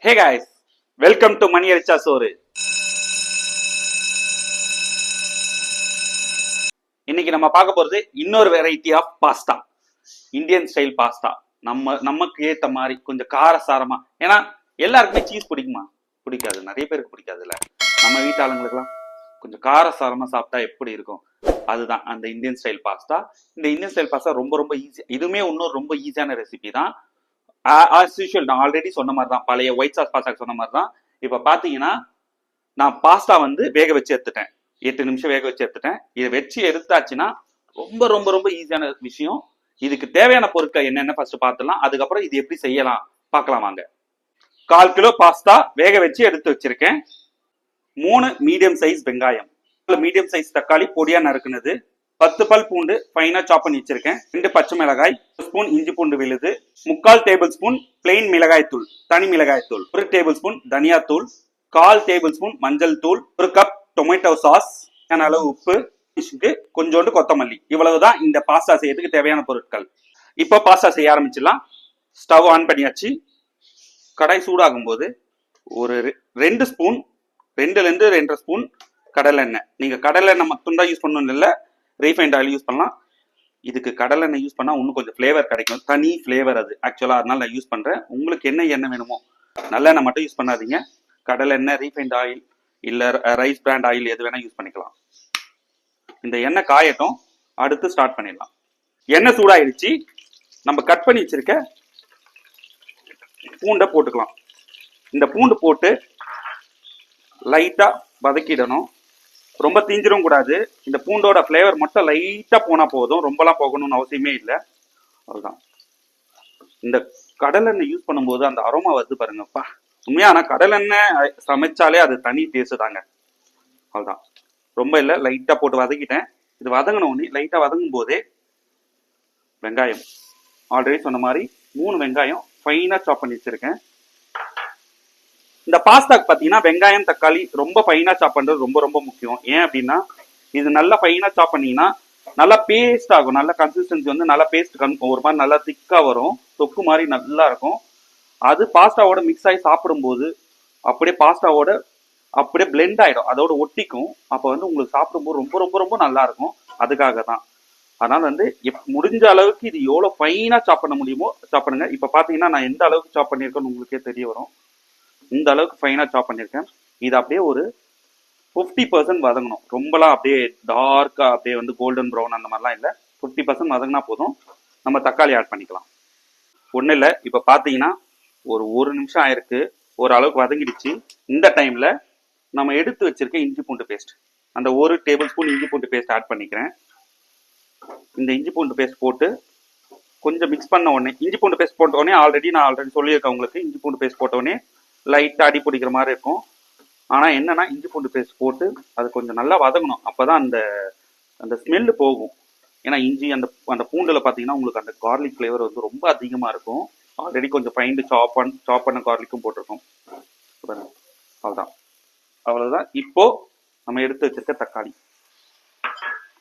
Hey guys, welcome to Mani Aricha Soru. இன்னைக்கு நம்ம பார்க்க போறது இன்னொரு variety of pasta, Indian style pasta. நமக்கு ஏத்த மாதிரி கொஞ்சம் காரசாரமா. ஏன்னா எல்லாருக்குமே சீஸ் பிடிக்குமா? பிடிக்காது, நிறைய பேருக்கு பிடிக்காதுல்ல. நம்ம வீட்டு ஆளுங்களுக்குலாம் கொஞ்சம் காரசாரமா சாப்பிட்டா எப்படி இருக்கும், அதுதான் அந்த இந்தியன் ஸ்டைல் பாஸ்தா. இந்த இந்தியன் ஸ்டைல் பாஸ்தா ரொம்ப ரொம்ப ஈஸி. இதுவுமே இன்னொரு ரொம்ப ஈஸியான ரெசிபி தான். ஆஸ் யூஷுவல் நான் ஆல்ரெடி சொன்ன மாதிரி தான், பழைய ஒயிட் சாஸ் பாஸ்தா சொன்ன மாதிரி தான். இப்போ பார்த்தீங்கன்னா நான் பாஸ்தா வந்து வேக வச்சு எடுத்துட்டேன், 8 நிமிஷம் வேக வச்சு எடுத்துட்டேன். இதை வச்சு எடுத்தாச்சுன்னா ரொம்ப ரொம்ப ரொம்ப ஈஸியான விஷயம். இதுக்கு தேவையான பொருட்கள் என்னென்ன ஃபர்ஸ்ட் பார்த்துலாம், அதுக்கப்புறம் இது எப்படி செய்யலாம் பார்க்கலாம் வாங்க. 1/4 கிலோ பாஸ்தா வேக வச்சு எடுத்து வச்சிருக்கேன். 3 மீடியம் சைஸ் வெங்காயம், மீடியம் சைஸ் தக்காளி பொடியா நறுக்குனது, 10 பல் பூண்டு ஃபைனா சாப் பண்ணி வச்சிருக்கேன், 2 பச்சை மிளகாய், 1 ஸ்பூன் இஞ்சி பூண்டு விழுது, 3/4 டேபிள் ஸ்பூன் பிளெயின் மிளகாய் தூள், தனி மிளகாய் தூள், 1 டேபிள் ஸ்பூன் தனியா தூள், 1/4 டேபிள் ஸ்பூன் மஞ்சள் தூள், 1 கப் டொமேட்டோ சாஸ், அளவு உப்பு, கொஞ்சோண்டு கொத்தமல்லி. இவ்வளவுதான் இந்த பாஸ்தா செய்யறதுக்கு தேவையான பொருட்கள். இப்போ பாஸ்தா செய்ய ஆரம்பிச்சிடலாம். ஸ்டவ் ஆன் பண்ணியாச்சு. கடாய் சூடாகும் போது ஒரு 2 ஸ்பூன், 2ல இருந்து 2.5 ஸ்பூன் கடலை எண்ணெய். நீங்க கடலை எண்ணெய் மட்டும் தான் யூஸ் பண்ணணும் இல்லை, ரீஃபைண்ட் ஆயில் யூஸ் பண்ணலாம். இதுக்கு கடலை எண்ணெய் யூஸ் பண்ணா இன்னும் கொஞ்சம் ஃபிளேவர் கிடைக்கும், தனி ஃபிளேவர் அது ஆக்சுவலா. அதனால நான் யூஸ் பண்றேன். உங்களுக்கு என்ன எண்ணெய் வேணுமோ, நல்லெண்ணெய் மட்டும் யூஸ் பண்ணாதீங்க. கடலை எண்ணெய், ரீஃபைண்ட் ஆயில் இல்ல ரைஸ் பிராண்ட் ஆயில் எது வேணா யூஸ் பண்ணிக்கலாம். இந்த எண்ணெய் காயட்டும், அடுத்து ஸ்டார்ட் பண்ணிடலாம். எண்ணெய் சூடாயிடுச்சு. நம்ம கட் பண்ணி வச்சிருக்க பூண்டை போட்டுக்கலாம். இந்த பூண்டு போட்டு லைட்டா வதக்கிடணும். ரொம்ப தீஞ்சிரும் கூடாது. இந்த பூண்டோட ஃபிளேவர் மட்டும் லைட்டா போனா போதும், ரொம்பலாம் போகணும்னு அவசியமே இல்லை. அதுதான் இந்த கடலெண்ணெய் யூஸ் பண்ணும்போது அந்த அரோமா வருது பாருங்கப்பா, உண்மையா. ஆனா கடலெண்ணெய் சமைச்சாலே அது தனி டேஸ்ட் தாங்க. அதுதான் ரொம்ப இல்லை, லைட்டா போட்டு வதக்கிட்டேன். இது வதங்கின உடனே லைட்டா வதங்கும் போதே வெங்காயம், ஆல்ரெடி சொன்ன மாதிரி 3 வெங்காயம் ஃபைனா சாப் பண்ணி வச்சிருக்கேன். இந்த பாஸ்தாக்கு பார்த்தீங்கன்னா வெங்காயம் தக்காளி ரொம்ப ஃபைனா சாப் பண்றது ரொம்ப ரொம்ப முக்கியம். ஏன் அப்படின்னா இது நல்லா ஃபைனா சாப் பண்ணீங்கன்னா நல்லா பேஸ்ட் ஆகும். நல்ல கன்சிஸ்டன்சி வந்து நல்லா பேஸ்ட் ஒரு மாதிரி நல்லா திக்கா வரும், தொக்கு மாதிரி நல்லா இருக்கும். அது பாஸ்தாவோட மிக்ஸ் ஆகி சாப்பிடும்போது அப்படியே பாஸ்தாவோட அப்படியே பிளெண்ட் ஆயிடும், அதோட ஒட்டிக்கும். அப்போ வந்து உங்களுக்கு சாப்பிடும்போது ரொம்ப ரொம்ப ரொம்ப நல்லா இருக்கும். அதுக்காக தான். அதனால வந்து முடிஞ்ச அளவுக்கு இது எவ்வளோ ஃபைனா சாப் பண்ண முடியுமோ சாப் பண்ணுங்க. இப்போ பார்த்தீங்கன்னா நான் எந்த அளவுக்கு சாப் பண்ணியிருக்கேன்னு உங்களுக்கே தெரிய வரும். இந்த அளவுக்கு ஃபைனா சாப் பண்ணியிருக்கேன். இது அப்படியே ஒரு 50% வதங்கணும். ரொம்பலாம் அப்படியே டார்க்கா அப்படியே வந்து கோல்டன் ப்ரௌன் அந்த மாதிரிலாம் இல்லை, 50% வதங்கினா போதும். நம்ம தக்காளி ஆட் பண்ணிக்கலாம். ஒன்றும் இல்லை, இப்போ பார்த்தீங்கன்னா ஒரு நிமிஷம் ஆயிருக்கு, ஓரளவுக்கு வதங்கிடுச்சு. இந்த டைம்ல நம்ம எடுத்து வச்சிருக்க இஞ்சி பூண்டு பேஸ்ட், அந்த 1 டேபிள் ஸ்பூன் இஞ்சி பூண்டு பேஸ்ட் ஆட் பண்ணிக்கிறேன். இந்த இஞ்சி பூண்டு பேஸ்ட் போட்டு கொஞ்சம் மிக்ஸ் பண்ண உடனே, இஞ்சி பூண்டு பேஸ்ட் போட்ட உடனே நான் ஆல்ரெடி சொல்லியிருக்கேன் உங்களுக்கு, இஞ்சி பூண்டு பேஸ்ட் போட்ட உடனே லைட்டா அடி பிடிக்கிற மாதிரி இருக்கும். ஆனா என்னன்னா இஞ்சி பூண்டு பேஸ்ட் போட்டு அது கொஞ்சம் நல்லா வதங்கணும். அப்பதான் அந்த ஸ்மெல்லு போகும். ஏன்னா இஞ்சி அந்த பூண்டுல பாத்தீங்கன்னா உங்களுக்கு அந்த கார்லிக் ஃபிளேவர் வந்து ரொம்ப அதிகமா இருக்கும். ஆல்ரெடி கொஞ்சம் ஃபைன் சாப் பண்ண கார்லிக்கும் போட்டிருக்கோம். அவ்வளவுதான். இப்போ நம்ம எடுத்து வச்சிருக்க தக்காளி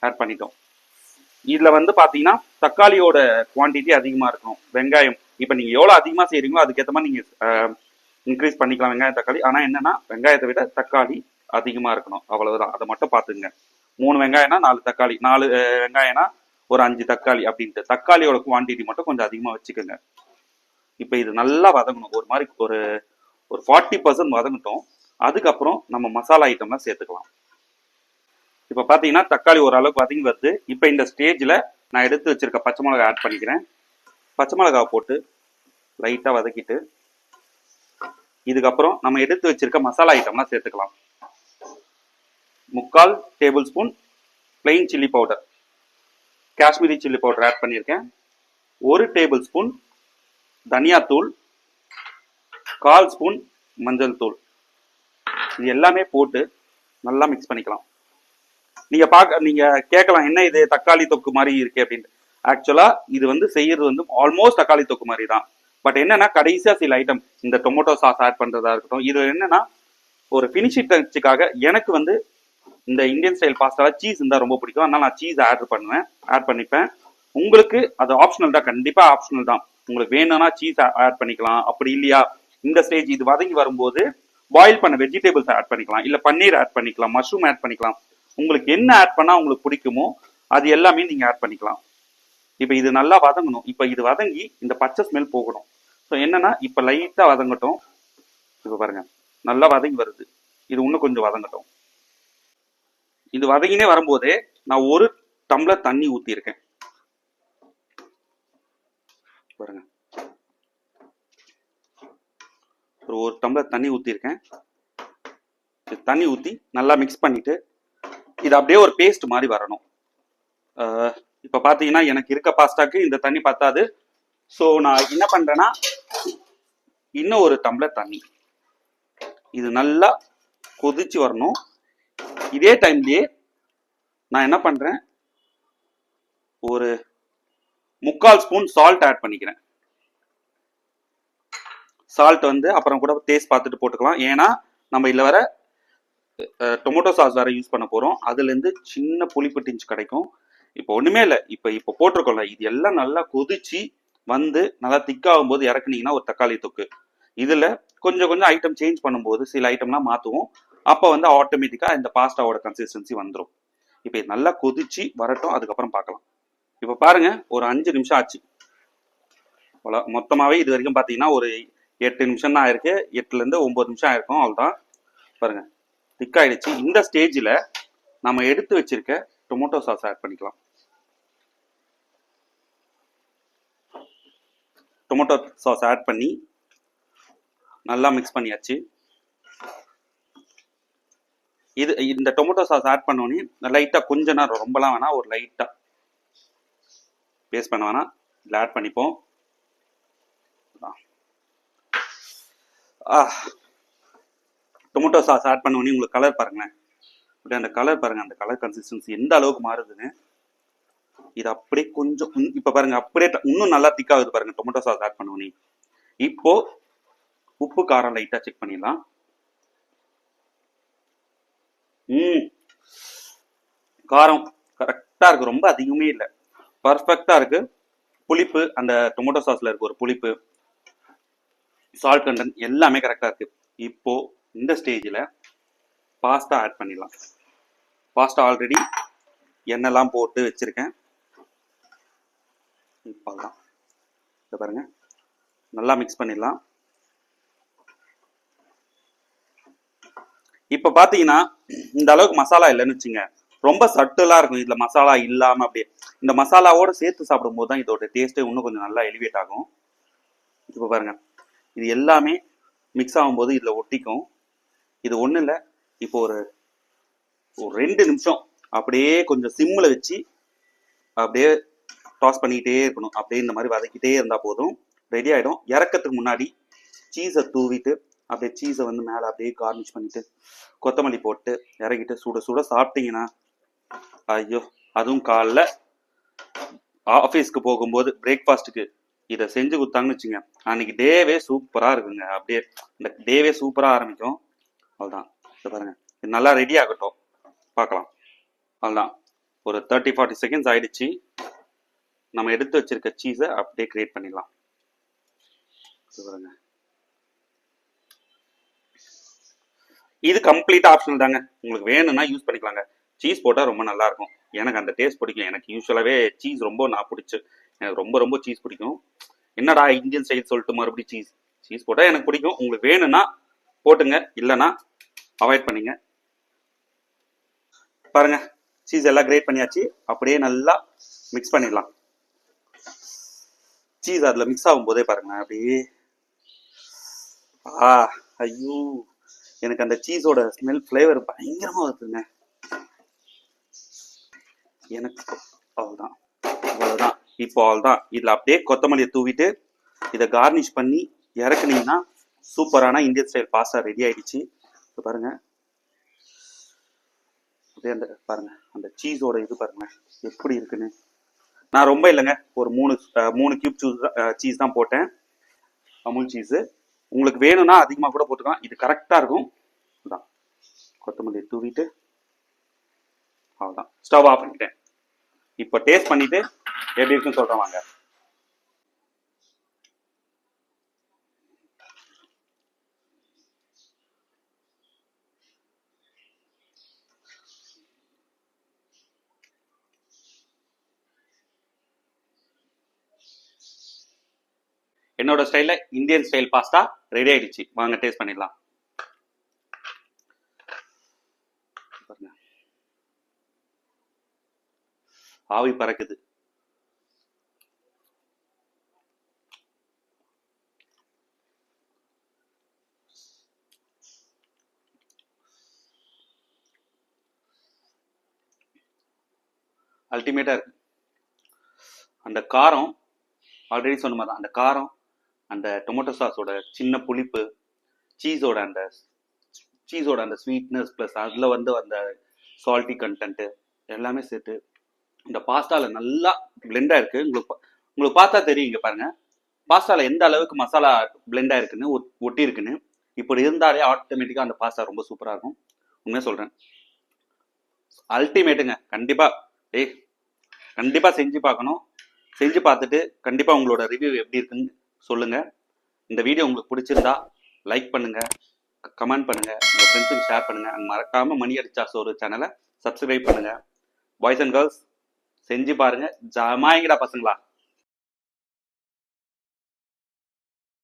ஆட் பண்ணிட்டோம். இதுல வந்து பாத்தீங்கன்னா தக்காளியோட குவான்டிட்டி அதிகமா இருக்கும். வெங்காயம் இப்ப நீங்க எவ்வளவு அதிகமா செய்யறீங்களோ அதுக்கேற்ற மாதிரி நீங்க இன்க்ரீஸ் பண்ணிக்கலாம் வெங்காயம் தக்காளி. ஆனா என்னன்னா வெங்காயத்தை விட தக்காளி அதிகமா இருக்கணும், அவ்வளவுதான். அதை மட்டும் பாத்துங்க. 3 வெங்காயம்னா 4 தக்காளி, 4 வெங்காயம்னா ஒரு 5 தக்காளி அப்படின்ட்டு தக்காளியோட குவான்டிட்டி மட்டும் கொஞ்சம் அதிகமா வச்சுக்கோங்க. இப்ப இது நல்லா வதங்கணும், ஒரு மாதிரி ஒரு 40% வதங்கட்டும். அதுக்கப்புறம் நம்ம மசாலா ஐட்டம்லாம் சேர்த்துக்கலாம். இப்ப பாத்தீங்கன்னா தக்காளி ஓரளவுக்கு வதங்கி வருது. இப்ப இந்த ஸ்டேஜ்ல நான் எடுத்து வச்சிருக்க பச்சை மிளகாய் ஆட் பண்ணிக்கிறேன். பச்சை மிளகாய் போட்டு லைட்டா வதக்கிட்டு இதுக்கப்புறம் நம்ம எடுத்து வச்சிருக்க மசாலா ஐட்டம்லாம் சேர்த்துக்கலாம். 3/4 tablespoon plain chilli powder, Kashmiri chilli powder add பண்ணியிருக்கேன். 1 டேபிள் ஸ்பூன் தனியா தூள், 1/4 ஸ்பூன் மஞ்சள் தூள். இது எல்லாமே போட்டு நல்லா மிக்ஸ் பண்ணிக்கலாம். நீங்க கேட்கலாம், என்ன இது தக்காளி தொக்கு மாதிரி இருக்கு அப்படின்ட்டு. ஆக்சுவலா இது வந்து செய்யறது வந்து ஆல்மோஸ்ட் தக்காளி தொக்கு மாதிரி தான். பட் என்னன்னா கடைசியா சில ஐட்டம், இந்த டொமேட்டோ சாஸ் ஆட் பண்றதா இருக்கட்டும், இது என்னன்னா ஒரு ஃபினிஷிங் டச்சுக்காக எனக்கு வந்து இந்த இந்தியன் ஸ்டைல் பாஸ்தால சீஸ் இருந்தா ரொம்ப பிடிக்கும். அதனால நான் சீஸ் ஆட் பண்ணிப்பேன். உங்களுக்கு அது ஆப்ஷனல் தான், கண்டிப்பா ஆப்ஷனல் தான். உங்களுக்கு வேணும்னா சீஸ் ஆட் பண்ணிக்கலாம். அப்படி இல்லையா இந்த ஸ்டேஜ் இது வதங்கி வரும்போது பாயில் பண்ண வெஜிடபிள்ஸ் ஆட் பண்ணிக்கலாம், இல்ல பன்னீர் ஆட் பண்ணிக்கலாம், மஷ்ரூம் ஆட் பண்ணிக்கலாம். உங்களுக்கு என்ன ஆட் பண்ணா உங்களுக்கு பிடிக்குமோ அது எல்லாமே நீங்க ஆட் பண்ணிக்கலாம். இப்போ இது நல்லா வதங்கணும். இப்போ இது வதங்கி இந்த பச்சை ஸ்மெல் போகணும். ஸோ என்னன்னா இப்போ லைட்டா வதங்கட்டும். இப்போ பாருங்க நல்லா வதங்கி வருது. இது இன்னும் கொஞ்சம் வதங்கட்டும். இது வதங்கினே வரும்போதே நான் ஒரு டம்ளர் தண்ணி ஊத்திருக்கேன் பாருங்க. ஒரு டம்ளர் தண்ணி ஊத்திருக்கேன். தண்ணி ஊத்தி நல்லா மிக்ஸ் பண்ணிட்டு இது அப்படியே ஒரு பேஸ்ட் மாதிரி வரணும். இப்ப பாத்தீங்கன்னா எனக்கு இருக்க பாஸ்தாக்கு இந்த தண்ணி பத்தாது. ஸோ நான் என்ன பண்றேன்னா இன்னும் ஒரு டம்ளர் தண்ணி, இது நல்லா கொதிச்சு வரணும். இதே டைம்லயே நான் என்ன பண்றேன், ஒரு 3/4 ஸ்பூன் சால்ட் ஆட் பண்ணிக்கிறேன். சால்ட் வந்து அப்புறம் கூட டேஸ்ட் பார்த்துட்டு போட்டுக்கலாம். ஏன்னா நம்ம இதுல வர டொமேட்டோ சாஸ் வேற யூஸ் பண்ண போறோம். அதுல இருந்து சின்ன புளிப்பு டிஞ்ச் கிடைக்கும். இப்போ ஒண்ணுமே இல்லை, இப்போ போட்டிருக்கோம்ல, இது எல்லாம் நல்லா கொதிச்சு வந்து நல்லா திக்காகும் போது இறக்குனீங்கன்னா ஒரு தக்காளி தொக்கு. இதுல கொஞ்சம் கொஞ்சம் ஐட்டம் சேஞ்ச் பண்ணும்போது சில ஐட்டம்லாம் மாத்துவோம். அப்போ வந்து ஆட்டோமேட்டிக்கா இந்த பாஸ்தாவோட கன்சிஸ்டன்சி வந்துடும். இப்போ இது நல்லா கொதிச்சு வரட்டும், அதுக்கப்புறம் பார்க்கலாம். இப்போ பாருங்க ஒரு 5 நிமிஷம் ஆச்சு. மொத்தமாவே இது வரைக்கும் பாத்தீங்கன்னா ஒரு 8 நிமிஷம் தான் ஆயிருக்கு. 8ல இருந்து 9 நிமிஷம் ஆயிருக்கும். அவ்வளவுதான். பாருங்க திக்காயிடுச்சு. இந்த ஸ்டேஜ்ல நம்ம எடுத்து வச்சிருக்க டொமேட்டோ சாஸ் ஆட் பண்ணிக்கலாம். டொமேட்டோ சாஸ் ஆட் பண்ணி நல்லா மிக்ஸ் பண்ணியாச்சு. இது இந்த டொமேட்டோ சாஸ் ஆட் பண்ணோன்னே லைட்டா கொஞ்ச நேரம், ரொம்பலாம் வேணா, ஒரு லைட்டா பேஸ்ட் பண்ண வேணா, இதில் ஆட் பண்ணிப்போம். டொமேட்டோ சாஸ் ஆட் பண்ணோன்னே உங்களுக்கு கலர் பாருங்களேன். அப்படியே அந்த கலர் பாருங்க, அந்த கலர் கன்சிஸ்டன்சி எந்த அளவுக்கு மாறுதுன்னு. இது அப்படியே கொஞ்சம் இப்ப பாருங்க அப்படியே இன்னும் நல்லா திக்காகுது பாருங்க டொமேட்டோ சாஸ் ஆட் பண்ணோன்னே. இப்போ உப்பு காரம் லைட்டா செக் பண்ணிடலாம். காரம் கரெக்டா இருக்கு, ரொம்ப அதிகமே இல்லை, பர்ஃபெக்டா இருக்கு. புளிப்பு அந்த டொமேட்டோ சாஸ்ல இருக்கு ஒரு புளிப்பு, சால்ட் கண்டென்ட் எல்லாமே கரெக்டா இருக்கு. இப்போ இந்த ஸ்டேஜ்ல பாஸ்தா ஆட் பண்ணிடலாம். பாஸ்தா ஆல்ரெடி எண்ணெய்லாம் போட்டு வச்சிருக்கேன். இப்போதான் இதை பாருங்க நல்லா மிக்ஸ் பண்ணிடலாம். இப்ப பாத்தீங்கன்னா இந்த அளவுக்கு மசாலா இல்லைன்னு வச்சுங்க, ரொம்ப சட்டலா இருக்கும். இதுல மசாலா இல்லாம அப்படியே இந்த மசாலாவோட சேர்த்து சாப்பிடும் போது தான் இதோட டேஸ்ட் இன்னும் கொஞ்சம் நல்லா எலிவேட் ஆகும். இப்ப பாருங்க இது எல்லாமே மிக்ஸ் ஆகும்போது இதுல ஒட்டிக்கும். இது ஒண்ணு இல்லை, இப்போ ஒரு 2 நிமிஷம் அப்படியே கொஞ்சம் சிம்ல வச்சு அப்படியே டாஸ் பண்ணிக்கிட்டே இருக்கணும். அப்படியே இந்த மாதிரி வதக்கிட்டே இருந்தா போதும், ரெடி ஆயிடும். இறக்கத்துக்கு முன்னாடி சீஸை தூவிட்டு அப்படியே சீஸை வந்து மேலே அப்படியே கார்னிஷ் பண்ணிட்டு கொத்தமல்லி போட்டு இறக்கிட்டு சுட சுட சாப்பிட்டீங்கன்னா, ஐயோ, அதுவும் காலைல ஆஃபீஸ்க்கு போகும்போது பிரேக்ஃபாஸ்ட்டுக்கு இதை செஞ்சு கொடுத்தாங்கன்னு வச்சுங்க, அன்னைக்கு டேவே சூப்பராக இருக்குங்க. அப்படியே இந்த டேவே சூப்பராக ஆரம்பிக்கும். அவ்வளோதான். இதை பாருங்க இது நல்லா ரெடி ஆகட்டும், பார்க்கலாம். அவ்வளோதான், ஒரு 30-40 செகண்ட்ஸ் ஆயிடுச்சு. நம்ம எடுத்து வச்சிருக்க சீஸை அப்படியே கிரியேட் பண்ணிடலாம். பாருங்க இது கம்ப்ளீட்டா ஆப்ஷனல் தாங்க, உங்களுக்கு வேணும்னா யூஸ் பண்ணிக்கலாங்க. சீஸ் போட்டால் ரொம்ப நல்லா இருக்கும். எனக்கு அந்த டேஸ்ட் பிடிக்கும். எனக்கு யூஸ்வலாகவே சீஸ் ரொம்ப நான் பிடிச்சி, எனக்கு ரொம்ப ரொம்ப சீஸ் பிடிக்கும். என்னடா இந்தியன் ஸ்டைல் சொல்லிட்டு மறுபடியும் சீஸ் போட்டால் எனக்கு பிடிக்கும். உங்களுக்கு வேணும்னா போட்டுங்க, இல்லைன்னா அவாய்ட் பண்ணிங்க. பாருங்க சீஸ் எல்லாம் கிரேட் பண்ணியாச்சு. அப்படியே நல்லா மிக்ஸ் பண்ணிடலாம். சீஸ் அதில் மிக்ஸ் ஆகும் போதே பாருங்க அப்படியே ஐயோ, எனக்கு அந்த சீஸோட ஸ்மெல் ஃப்ளேவர் பயங்கரமா வருதுங்க எனக்கு. அவ்வளோதான் அவ்வளோதான். இப்போ அவ்வளோதான். இதில் அப்படியே கொத்தமல்லியை தூவிட்டு இதை கார்னிஷ் பண்ணி இறக்குனீங்கன்னா சூப்பரான இந்தியன் ஸ்டைல் பாஸ்தா ரெடி ஆயிடுச்சு. இப்போ பாருங்க அப்படியே அந்த பாருங்க அந்த சீஸோட இது பாருங்க எப்படி இருக்குன்னு. நான் ரொம்ப இல்லைங்க, ஒரு 3 கியூப் சீஸ் தான் போட்டேன், அமுல் சீஸு. உங்களுக்கு வேணும்னா அதிகமாக கூட போட்டுக்கலாம், இது கரெக்டாக இருக்கும். தான் கொத்தமல்லி தூவிட்டு அவ்வளோதான், ஸ்டவ் ஆஃப் பண்ணிட்டேன். இப்போ டேஸ்ட் பண்ணிட்டு எப்படி இருக்குன்னு சொல்கிறேன் வாங்க. என்னோட ஸ்டைல்ல இந்தியன் ஸ்டைல் பாஸ்தா ரெடி ஆயிடுச்சு. வாங்க டேஸ்ட் பண்ணிடலாம். ஆவி பறக்குது. அல்டிமேட்டா இருக்கு. அந்த காரம் ஆல்ரெடி சொன்ன மாதிரி தான், அந்த காரம், அந்த டொமேட்டோ சாஸோட சின்ன புளிப்பு, சீஸோட அந்த ஸ்வீட்னஸ் ப்ளஸ் அதில் வந்து அந்த சால்ட்டி கண்டென்ட்டு எல்லாமே சேர்த்து இந்த பாஸ்தாவில் நல்லா பிளெண்டாக இருக்குது. உங்களுக்கு பார்த்தா தெரியும். இங்கே பாருங்கள், பாஸ்தாவில் எந்த அளவுக்கு மசாலா பிளெண்டாக இருக்குன்னு ஒட்டி இருக்குன்னு. இப்படி இருந்தாலே ஆட்டோமேட்டிக்காக அந்த பாஸ்தா ரொம்ப சூப்பராக இருக்கும். உண்மையாக சொல்கிறேன், அல்டிமேட்டுங்க. கண்டிப்பாக செஞ்சு பார்க்கணும். செஞ்சு பார்த்துட்டு கண்டிப்பாக உங்களோட ரிவ்யூ எப்படி இருக்குன்னு சொல்லுங்கள். இந்த வீடியோ உங்களுக்கு பிடிச்சிருந்தா லைக் பண்ணுங்கள், கமெண்ட் பண்ணுங்கள், உங்கள் ஃப்ரெண்ட்ஸுக்கு ஷேர் பண்ணுங்கள். மறக்காமல் மணி அடிச்சா சோறு சேனலை சப்ஸ்கிரைப் பண்ணுங்கள். பாய்ஸ் அண்ட் கேர்ள்ஸ் செஞ்சு பாருங்கள், ஜமாயிங்கடா பசங்களா.